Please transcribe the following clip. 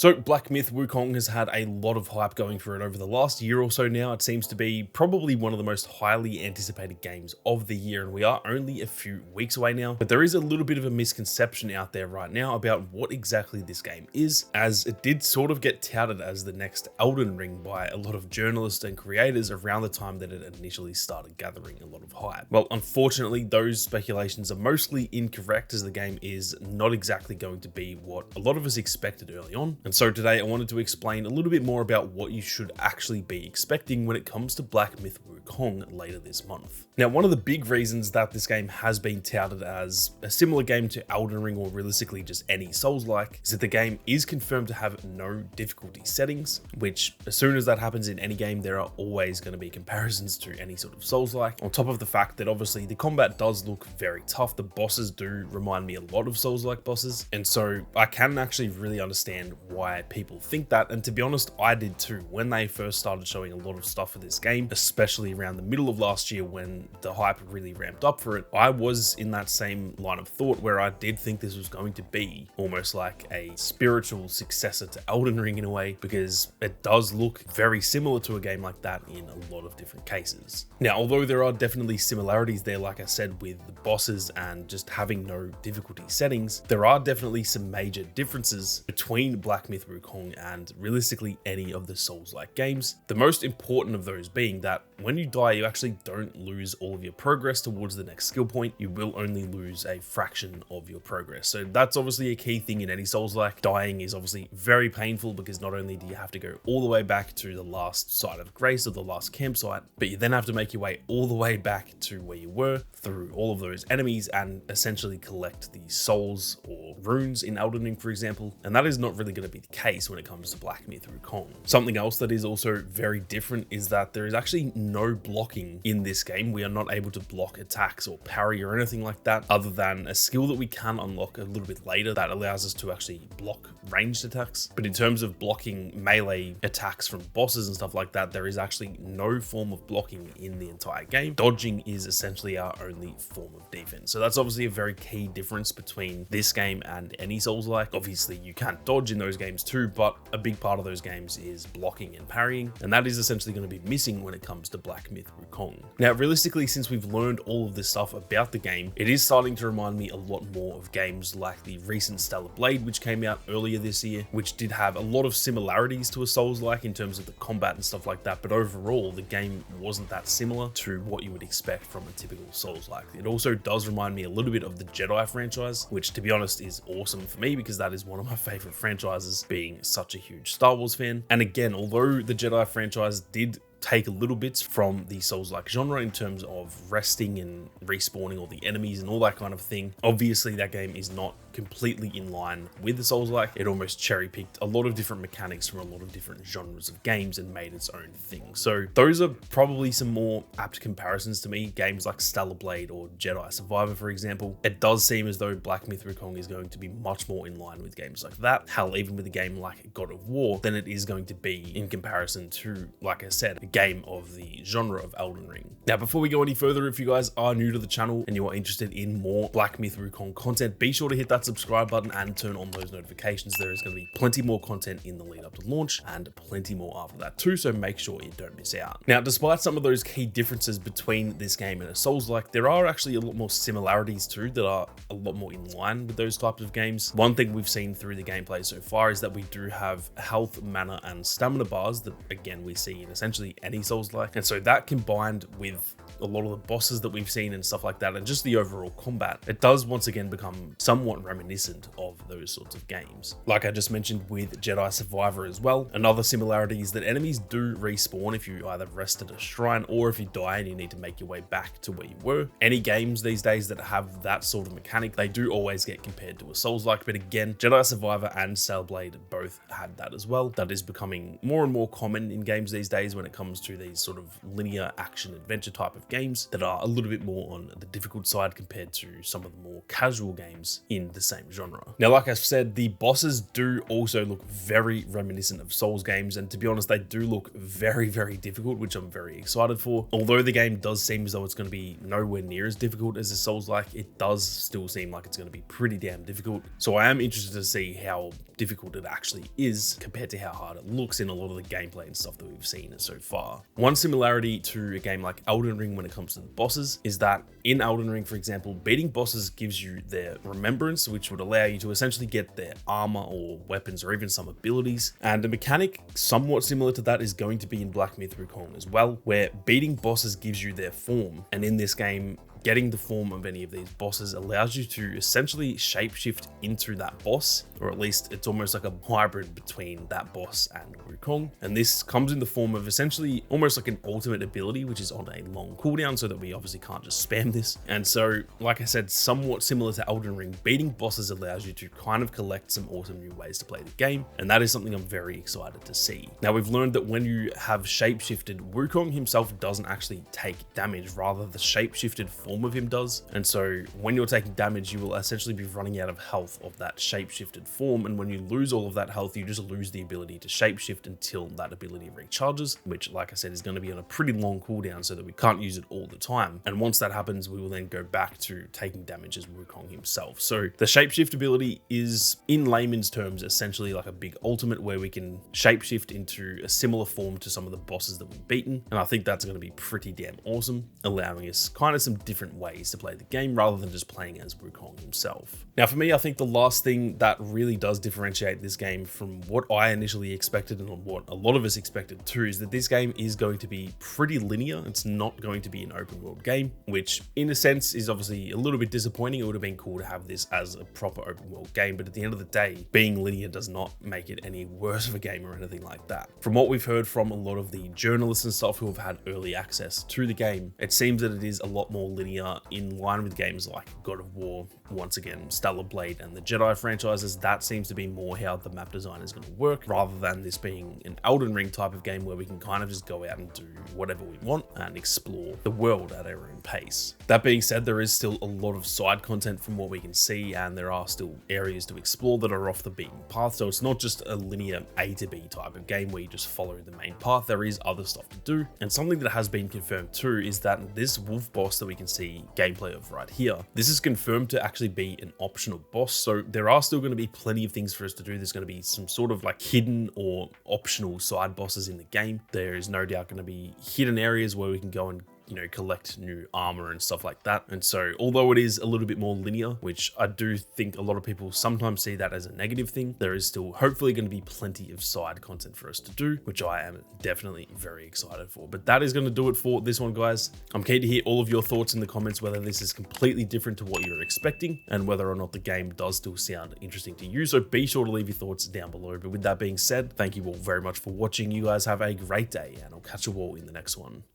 So Black Myth Wukong has had a lot of hype going for it over the last year or so now. It seems to be probably one of the most highly anticipated games of the year, and we are only a few weeks away now. But there is a little bit of a misconception out there right now about what exactly this game is, as it did sort of get touted as the next Elden Ring by a lot of journalists and creators around the time that it initially started gathering a lot of hype. Well, unfortunately, those speculations are mostly incorrect, as the game is not exactly going to be what a lot of us expected early on. And so today I wanted to explain a little bit more about what you should actually be expecting when it comes to Black Myth Wukong later this month. Now, one of the big reasons that this game has been touted as a similar game to Elden Ring, or realistically just any Souls-like, is that the game is confirmed to have no difficulty settings, which as soon as that happens in any game, there are always going to be comparisons to any sort of Souls-like. On top of the fact that obviously the combat does look very tough, the bosses do remind me a lot of Souls-like bosses, and so I can actually really understand why people think that. And to be honest, I did too when they first started showing a lot of stuff for this game, especially around the middle of last year when the hype really ramped up for it. I was in that same line of thought where I did think this was going to be almost like a spiritual successor to Elden Ring in a way, because it does look very similar to a game like that in a lot of different cases. Now, although there are definitely similarities there, like I said, with the bosses and just having no difficulty settings, there are definitely some major differences between Black Myth Wukong and realistically any of the Souls-like games. The most important of those being that when you die, you actually don't lose all of your progress towards the next skill point. You will only lose a fraction of your progress. So that's obviously a key thing in any Souls-like. Dying is obviously very painful, because not only do you have to go all the way back to the last site of grace, or the last campsite, but you then have to make your way all the way back to where you were through all of those enemies and essentially collect the souls or runes in Elden Ring, for example. And that is not really going to be the case when it comes to Black Myth Wukong. Something else that is also very different is that there is actually no blocking in this game. We are not able to block attacks or parry or anything like that, other than a skill that we can unlock a little bit later that allows us to actually block ranged attacks. But in terms of blocking melee attacks from bosses and stuff like that, there is actually no form of blocking in the entire game. Dodging is essentially our only form of defense. So that's obviously a very key difference between this game and any Souls-like. Obviously you can't dodge in those games too, but a big part of those games is blocking and parrying, and that is essentially going to be missing when it comes to Black Myth Wukong. Now, realistically, since we've learned all of this stuff about the game, it is starting to remind me a lot more of games like the recent Stellar Blade, which came out earlier this year, which did have a lot of similarities to a Souls-like in terms of the combat and stuff like that, but overall the game wasn't that similar to what you would expect from a typical Souls-like. It also does remind me a little bit of the Jedi franchise, which to be honest is awesome for me, because that is one of my favorite franchises, being such a huge Star Wars fan. And again, although the Jedi franchise did take little bits from the Souls-like genre in terms of resting and respawning all the enemies and all that kind of thing, obviously that game is not completely in line with the Souls-like. It almost cherry-picked a lot of different mechanics from a lot of different genres of games and made its own thing. So those are probably some more apt comparisons to me. Games like Stellar Blade or Jedi Survivor, for example. It does seem as though Black Myth Wukong is going to be much more in line with games like that. Hell, even with a game like God of War, than it is going to be in comparison to, like I said, a game of the genre of Elden Ring. Now, before we go any further, if you guys are new to the channel and you are interested in more Black Myth Wukong content, be sure to hit that subscribe button and turn on those notifications. There is going to be plenty more content in the lead up to launch and plenty more after that too, so make sure you don't miss out. Now, despite some of those key differences between this game and a Souls-like, there are actually a lot more similarities too that are a lot more in line with those types of games. One thing we've seen through the gameplay so far is that we do have health, mana, and stamina bars that, again, we see in essentially any Souls-like, and so that combined with a lot of the bosses that we've seen and stuff like that, and just the overall combat, it does once again become somewhat reminiscent of those sorts of games. Like I just mentioned with Jedi Survivor as well, another similarity is that enemies do respawn if you either rest at a shrine or if you die and you need to make your way back to where you were. Any games these days that have that sort of mechanic, they do always get compared to a Souls-like, but again, Jedi Survivor and Stellar Blade both had that as well. That is becoming more and more common in games these days when it comes to these sort of linear action adventure type of games that are a little bit more on the difficult side compared to some of the more casual games in the same genre. Now, like I said, the bosses do also look very reminiscent of Souls games, and to be honest, they do look very, very difficult, which I'm very excited for. Although the game does seem as though it's going to be nowhere near as difficult as a Souls-like, it does still seem like it's going to be pretty damn difficult. So I am interested to see how difficult it actually is compared to how hard it looks in a lot of the gameplay and stuff that we've seen so far. One similarity to a game like Elden Ring when it comes to the bosses is that in Elden Ring, for example, beating bosses gives you their remembrance, which would allow you to essentially get their armor or weapons or even some abilities. And a mechanic somewhat similar to that is going to be in Black Myth: Wukong as well, where beating bosses gives you their form. And in this game, getting the form of any of these bosses allows you to essentially shapeshift into that boss, or at least it's almost like a hybrid between that boss and Wukong. And this comes in the form of essentially almost like an ultimate ability, which is on a long cooldown, so that we obviously can't just spam this. And so, like I said, somewhat similar to Elden Ring, beating bosses allows you to kind of collect some awesome new ways to play the game, and that is something I'm very excited to see. Now, we've learned that when you have shapeshifted, Wukong himself doesn't actually take damage, rather the shapeshifted form of him does. And so when you're taking damage, you will essentially be running out of health of that shapeshifted form, and when you lose all of that health, you just lose the ability to shapeshift until that ability recharges, which, like I said, is going to be on a pretty long cooldown so that we can't use it all the time. And once that happens, we will then go back to taking damage as Wukong himself. So the shapeshift ability is, in layman's terms, essentially like a big ultimate where we can shapeshift into a similar form to some of the bosses that we've beaten, and I think that's going to be pretty damn awesome, allowing us kind of some different ways to play the game rather than just playing as Wukong himself. Now, for me, I think the last thing that really does differentiate this game from what I initially expected and what a lot of us expected too is that this game is going to be pretty linear. It's not going to be an open world game, which in a sense is obviously a little bit disappointing. It would have been cool to have this as a proper open world game, but at the end of the day, being linear does not make it any worse of a game or anything like that. From what we've heard from a lot of the journalists and stuff who have had early access to the game, it seems that it is a lot more linear in line with games like God of War, once again, Stellar Blade, and the Jedi franchises. That seems to be more how the map design is going to work, rather than this being an Elden Ring type of game where we can kind of just go out and do whatever we want and explore the world at our own pace. That being said, there is still a lot of side content from what we can see, and there are still areas to explore that are off the beaten path. So it's not just a linear A to B type of game where you just follow the main path. There is other stuff to do. And something that has been confirmed too is that this wolf boss that we can see gameplay of right here, this is confirmed to actually be an optional boss. So there are still going to be plenty of things for us to do. There's going to be some sort of like hidden or optional side bosses in the game. There is no doubt going to be hidden areas where we can go and collect new armor and stuff like that. And so although it is a little bit more linear, which I do think a lot of people sometimes see that as a negative thing, there is still hopefully going to be plenty of side content for us to do, which I am definitely very excited for. But that is going to do it for this one, guys. I'm keen to hear all of your thoughts in the comments, whether this is completely different to what you're expecting and whether or not the game does still sound interesting to you. So be sure to leave your thoughts down below. But with that being said, thank you all very much for watching. You guys have a great day, and I'll catch you all in the next one.